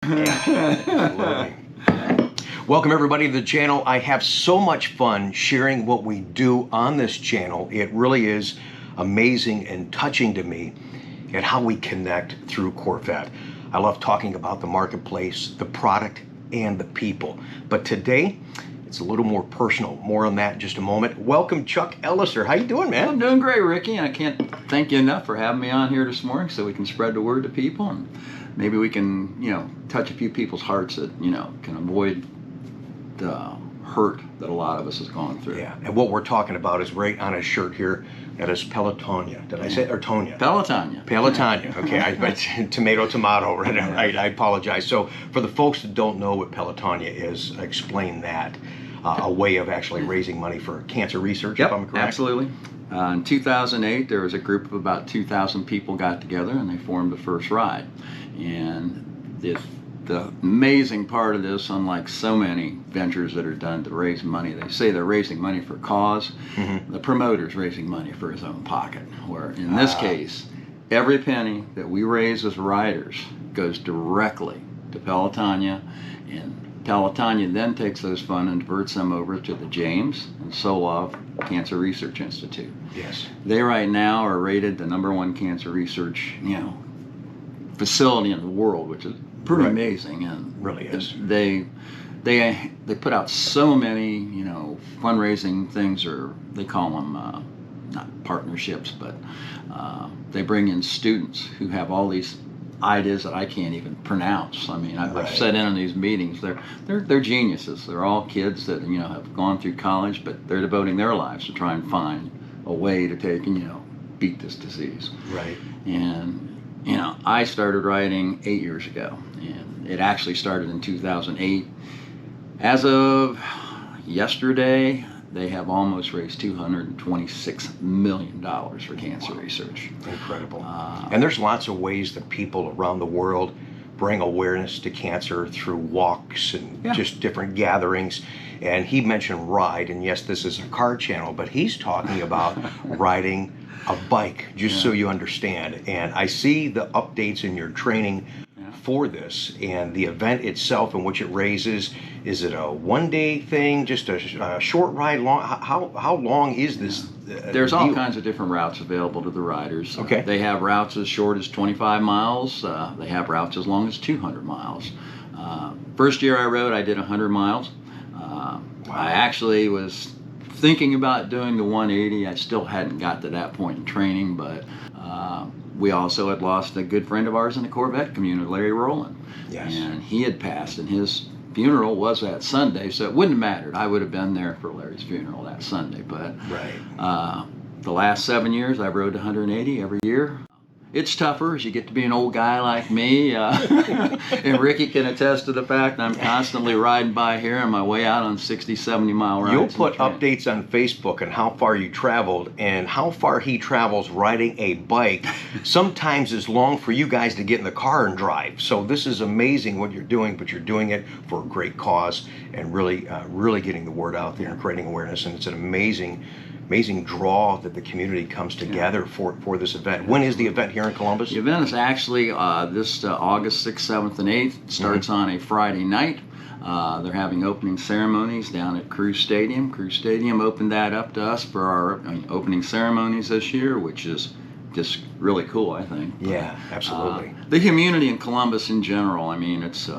Absolutely. Welcome everybody to the channel. I have so much fun sharing what we do on this channel. It really is amazing and touching to me at how we connect through Corvette. I love talking about the marketplace, the product, and the people. But today, it's a little more personal. More on that in just a moment. Welcome, Chuck Elliser. How you doing, man? I'm doing great, Ricky, and I can't thank you enough for having me on here this morning so we can spread the word to people, and maybe we can, touch a few people's hearts that, can avoid the hurt that a lot of us has gone through. Yeah, and what we're talking about is right on his shirt here. That is Pelotonia. Did I say or Tonia? Pelotonia. Pelotonia. Okay, I tomato. Right? I apologize. So for the folks that don't know what Pelotonia is, explain that. A way of actually raising money for cancer research, Yep, if I'm correct? Absolutely. In 2008, there was a group of about 2,000 people got together and they formed the first ride. And the amazing part of this, unlike so many ventures that are done to raise money, they say they're raising money for a cause. Mm-hmm. The promoter's raising money for his own pocket. Where in this case, every penny that we raise as riders goes directly to Pelotonia, and Pelotonia then takes those funds and diverts them over to the James and Solov Cancer Research Institute. Yes. They right now are rated the #1 cancer research, facility in the world, which is pretty amazing. And really is. They put out so many, fundraising things, or they call them not partnerships, but they bring in students who have all these ideas that I can't even pronounce. I mean, I've sat in on these meetings. They're geniuses. They're all kids that have gone through college, but they're devoting their lives to try and find a way to take and beat this disease. Right. And I started writing 8 years ago, and it actually started in 2008. As of yesterday, they have almost raised $226 million for cancer research. Incredible. And there's lots of ways that people around the world bring awareness to cancer through walks and just different gatherings. And he mentioned ride, and yes, this is a car channel, but he's talking about riding a bike, just so you understand. And I see the updates in your training for this, and the event itself and which it raises. Is it a one-day thing, just a short ride? Long? How long is this? There's all kinds of different routes available to the riders. Okay. They have routes as short as 25 miles. They have routes as long as 200 miles. First year I rode, I did 100 miles. Wow. I actually was thinking about doing the 180. I still hadn't got to that point in training, but we also had lost a good friend of ours in the Corvette community, Larry Rowland. Yes. And he had passed, and his funeral was that Sunday, so it wouldn't have mattered. I would have been there for Larry's funeral that Sunday. But the last 7 years, I've rode 180 every year. It's tougher as you get to be an old guy like me, and Ricky can attest to the fact that I'm constantly riding by here on my way out on 60, 70-mile rides. You'll put updates on Facebook on how far you traveled, and how far he travels riding a bike sometimes is long for you guys to get in the car and drive. So this is amazing what you're doing, but you're doing it for a great cause and really getting the word out there and creating awareness. And it's an amazing draw that the community comes together for this event. When is the event here in Columbus? The event is actually this August 6th, 7th, and 8th. It starts on a Friday night. They're having opening ceremonies down at Crews Stadium. Crews Stadium opened that up to us for our opening ceremonies this year, which is just really cool, I think. Yeah, absolutely. The community in Columbus in general, I mean, it's...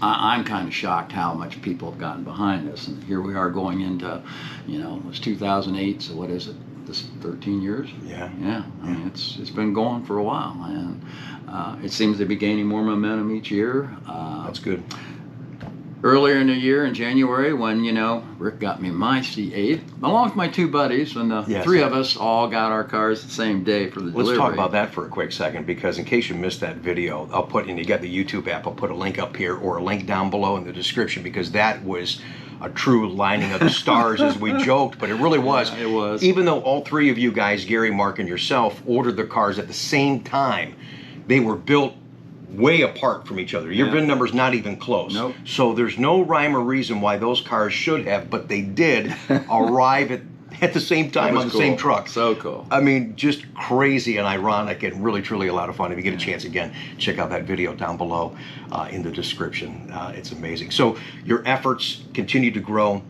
I'm kind of shocked how much people have gotten behind this, and here we are going into, it was 2008, so what is it? This 13 years? Yeah. I mean, it's been going for a while, and it seems to be gaining more momentum each year. That's good. Earlier in the year, in January, when, Rick got me my C8, along with my two buddies, and the three of us all got our cars the same day for the delivery. Let's talk about that for a quick second, because in case you missed that video, I'll put, and you got the YouTube app, I'll put a link up here or a link down below in the description, because that was a true lining of the stars as we joked, but it really was. Yeah, it was. Even though all three of you guys, Gary, Mark, and yourself, ordered the cars at the same time, they were built way apart from each other. Your VIN number's not even close. Nope. So there's no rhyme or reason why those cars should have, but they did arrive at at the same time on the same truck. So cool. I mean, just crazy and ironic and really, truly a lot of fun. If you get a chance, again, check out that video down below in the description. It's amazing. So your efforts continue to grow,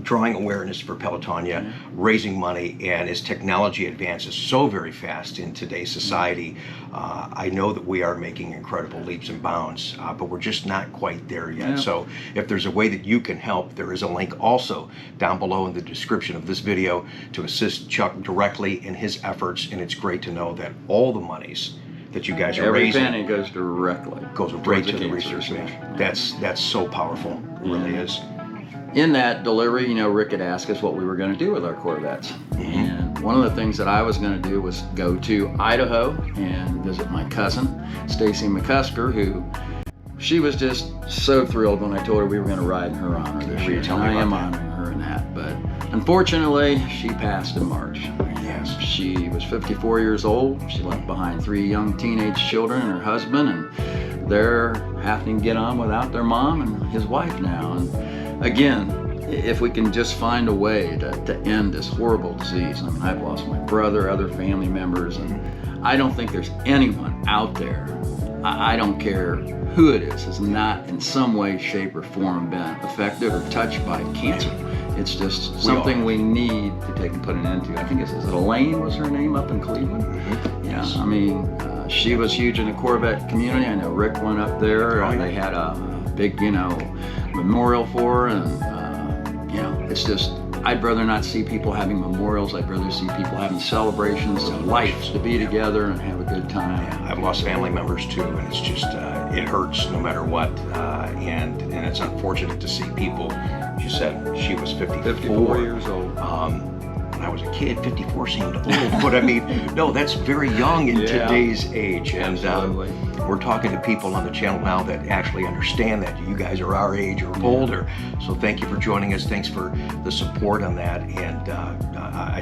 drawing awareness for Pelotonia, raising money, and as technology advances so very fast in today's society, I know that we are making incredible leaps and bounds, but we're just not quite there yet. So if there's a way that you can help, there is a link also down below in the description of this video to assist Chuck directly in his efforts, and it's great to know that all the monies that you guys are raising, every penny goes directly right to the research mission. That's so powerful. It really is. In that delivery, you know, Rick had asked us what we were going to do with our Corvettes. And one of the things that I was going to do was go to Idaho and visit my cousin, Stacy McCusker, who she was just so thrilled when I told her we were going to ride in her honor this year. And I am honoring her in that. But unfortunately, she passed in March. Yes. She was 54 years old. She left behind 3 young teenage children and her husband, and they're having to get on without their mom and his wife now. And again, if we can just find a way to end this horrible disease. I mean, I've lost my brother, other family members, and I don't think there's anyone out there, I don't care who it is, has not in some way, shape, or form been affected or touched by cancer. It's just something we need to take and put an end to. I think is it Elaine was her name up in Cleveland? Yeah, I mean, she was huge in the Corvette community. I know Rick went up there, and they had a big, you know, memorial for her, and you know, it's just, I'd rather not see people having memorials. I'd rather see people having celebrations of life, to be together and have a good time. I've lost family members too, and it's just, it hurts no matter what, and it's unfortunate to see people. She said she was 54 years old. When I was a kid, 54 seemed old, but I mean, no, that's very young in today's age, and we're talking to people on the channel now that actually understand that you guys are our age or older. So thank you for joining us. Thanks for the support on that, and I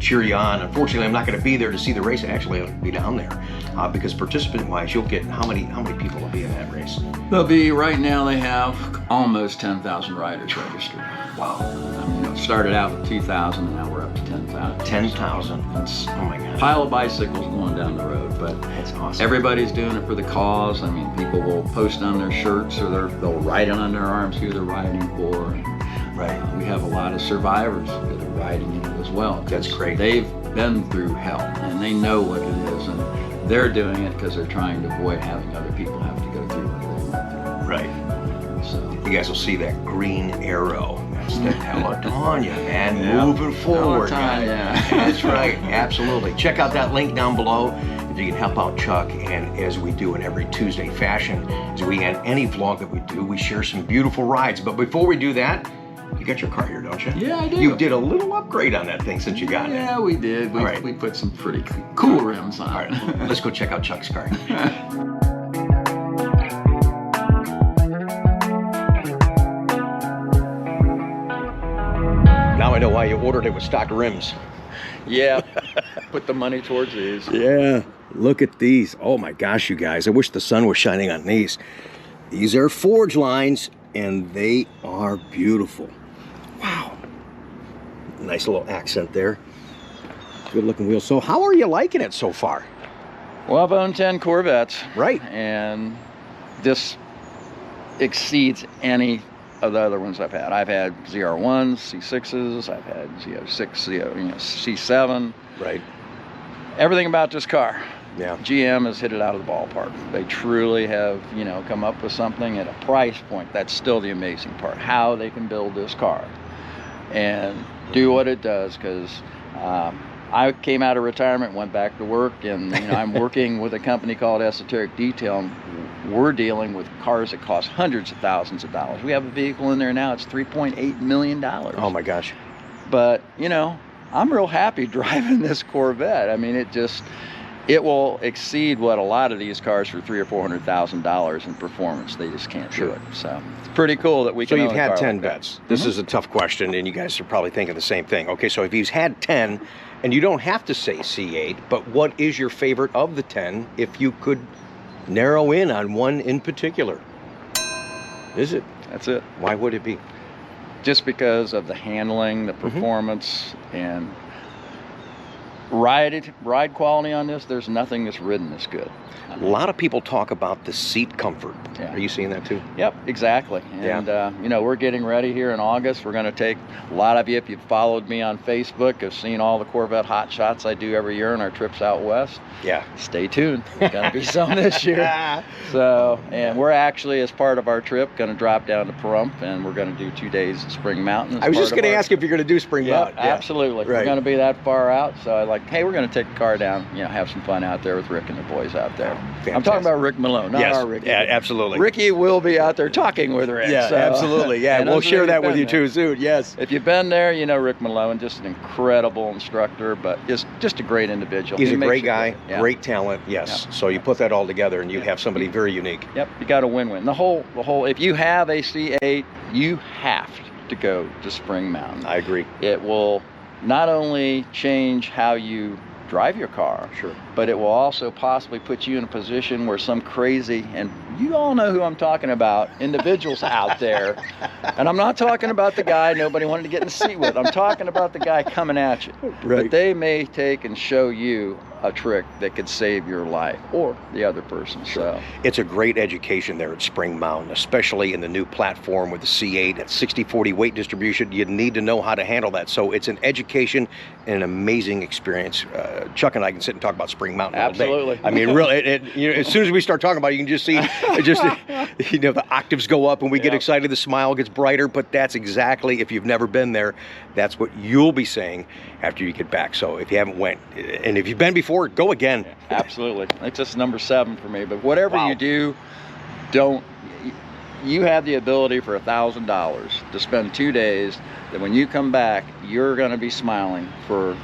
cheer you on. Unfortunately, I'm not going to be there to see the race. Actually, I'll be down there because participant-wise, you'll get how many people will be in that race? There'll be, right now they have almost 10,000 riders registered. Wow. I mean, it started out with 2,000, and now we're up to 10,000. 10,000. Oh my God. Pile of bicycles going down the road, but that's awesome. Everybody's doing it for the cause. I mean, people will post on their shirts, or they'll write it on their arms who they're riding for. And, we have a lot of survivors that are riding in it as well. That's great. They've been through hell, and they know what it is, and they're doing it because they're trying to avoid having other people have to go through what they went through. Right. So you guys will see that green arrow. That's the Pelotonia, man, moving forward. That's right, absolutely. Check out that link down below if you can help out Chuck. And as we do in every Tuesday fashion, as we end any vlog that we do, we share some beautiful rides. But before we do that, you got your car here, don't you? Yeah, I do. You did a little upgrade on that thing since you got it. Yeah, we did. We put some pretty cool rims on. All right, let's go check out Chuck's car. Now I know why you ordered it with stock rims. Yeah, put the money towards these. Yeah, look at these. Oh my gosh, you guys. I wish the sun was shining on these. These are forge lines, and they are beautiful. Wow. Nice little accent there. Good looking wheels. So how are you liking it so far? Well, I've owned 10 Corvettes. Right. And this exceeds any of the other ones I've had. I've had ZR1s, C6s, I've had Z06, C7. Right. Everything about this car. Yeah. GM has hit it out of the ballpark. They truly have, come up with something at a price point. That's still the amazing part, how they can build this car and do what it does, because I came out of retirement, went back to work, and I'm working with a company called Esoteric Detail, and we're dealing with cars that cost hundreds of thousands of dollars. We have a vehicle in there now, it's $3.8 million. Oh my gosh. But, I'm real happy driving this Corvette. I mean, it will exceed what a lot of these cars for $300,000 or $400,000 in performance. They just can't do it. So it's pretty cool that we can. So you've had 10 vets. This is a tough question, and you guys are probably thinking the same thing. Okay, so if he's had 10, and you don't have to say C8, but what is your favorite of the 10 if you could narrow in on one in particular? Is it? That's it. Why would it be? just because of the handling, the performance, and ride quality on this. There's nothing that's ridden this good. A lot of people talk about the seat comfort. Yeah. Are you seeing that too? Yep, exactly. And you know, we're getting ready here in August. We're going to take a lot of you, if you've followed me on Facebook, have seen all the Corvette hot shots I do every year on our trips out west. Yeah. Stay tuned. There's going to be some this year. So, and we're actually, as part of our trip, going to drop down to Pahrump, and we're going to do 2 days at Spring Mountain. I was just going to ask if you're going to do Spring Mountain. Yeah, absolutely. We're going to be that far out. So I like, hey, we're going to take the car down, you know, have some fun out there with Rick and the boys out there. Fantastic. I'm talking about Rick Malone, not our Ricky. Yeah, absolutely. Ricky will be out there talking with Rick. Yeah, so. absolutely. Yeah, we'll share that with you too soon. Yes. If you've been there, you know Rick Malone, just an incredible instructor, but just a great individual. He's a great guy, great talent. Yes. So you put that all together, and you have somebody very unique. Yep. You got a win-win. The whole. If you have a C8, you have to go to Spring Mountain. I agree. It will not only change how you drive your car, sure, but it will also possibly put you in a position where some crazy, and you all know who I'm talking about, individuals out there, and I'm not talking about the guy nobody wanted to get in the seat with. I'm talking about the guy coming at you. Right. But they may take and show you a trick that could save your life or the other person. So it's a great education there at Spring Mountain, especially in the new platform with the C8 at 60/40 weight distribution. You need to know how to handle that. So it's an education and an amazing experience. Chuck and I can sit and talk about Spring Mountain all day. Absolutely. I mean, really, you know, as soon as we start talking about it, you can just see, you know, the octaves go up and we get excited, the smile gets brighter. But that's exactly, if you've never been there, that's what you'll be saying after you get back. So if you haven't went, and if you've been before, go again. Yeah, absolutely. It's just number 7 for me. But whatever you do, you have the ability for $1,000 to spend 2 days that when you come back, you're going to be smiling for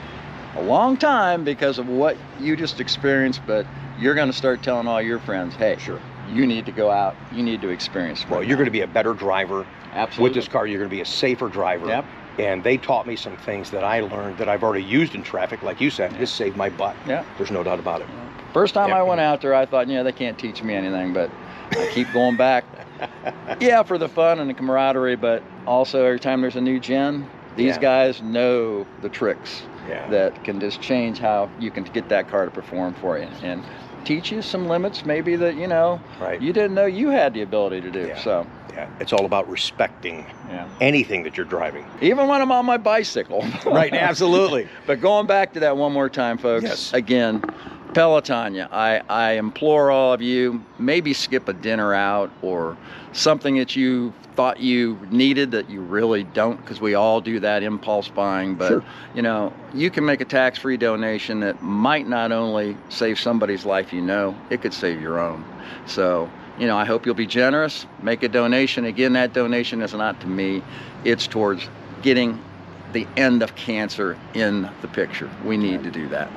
a long time because of what you just experienced, but you're going to start telling all your friends, hey, sure, you need to go out, you need to experience. Well, you're going to be a better driver. Absolutely. With this car, you're going to be a safer driver. Yep. And they taught me some things that I learned that I've already used in traffic, like you said. This saved my butt. Yeah. There's no doubt about it. First time I went out there, I thought, they can't teach me anything, but I keep going back. Yeah, for the fun and the camaraderie, but also every time there's a new gen, these guys know the tricks that can just change how you can get that car to perform for you and teach you some limits maybe that, you didn't know you had the ability to do. Yeah. So. Yeah, it's all about respecting anything that you're driving. Even when I'm on my bicycle. Right, absolutely. But going back to that one more time, folks, again, Pelotonia, I implore all of you, maybe skip a dinner out or something that you thought you needed that you really don't, because we all do that impulse buying, but you can make a tax-free donation that might not only save somebody's life, it could save your own. So I hope you'll be generous, make a donation. Again, that donation is not to me, it's towards getting the end of cancer in the picture. We need to do that.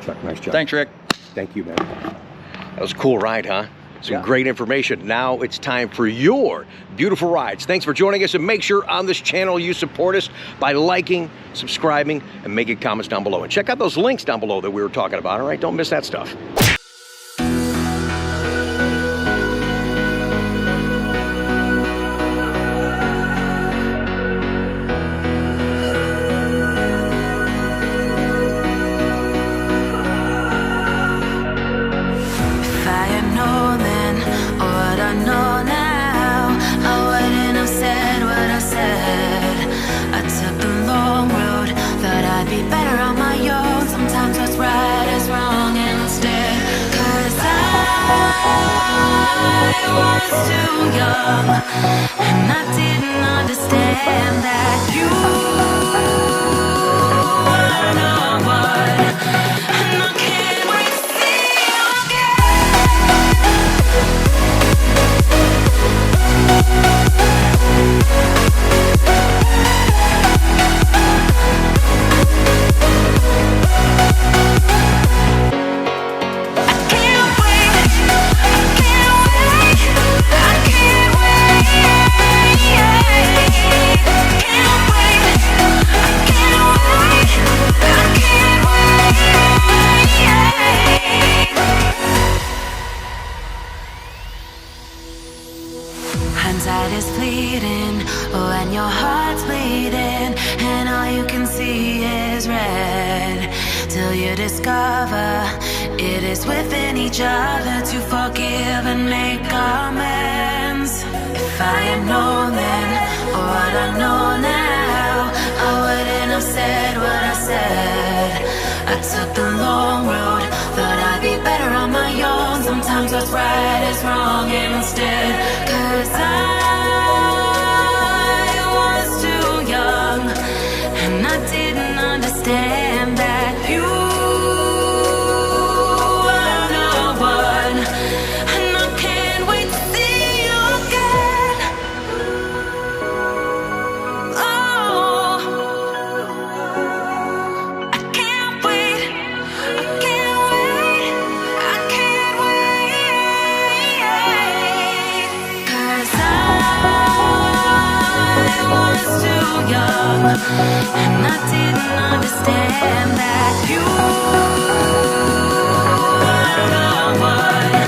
Chuck, nice job. Thanks, Rick. Thank you, man. That was a cool ride, huh? Some great information. Now it's time for your beautiful rides. Thanks for joining us, and make sure on this channel you support us by liking, subscribing, and making comments down below. And check out those links down below that we were talking about, all right? Don't miss that stuff. I was too young, and I didn't understand that you are not one, and I can't wait to see you can't wait. Hindsight is fleeting when your heart's bleeding and all you can see is red. Till you discover it is within each other to forgive and make amends. If I had known then what I know now, I wouldn't have said what I said. I took the long road, thought I'd be better on my own. Sometimes what's right is wrong instead. 'Cause I was too young and I didn't understand that you were the one. And I can't wait to see you again. Oh, I can't wait, I can't wait, I can't wait. 'Cause I was too young and I didn't understand that you were the one.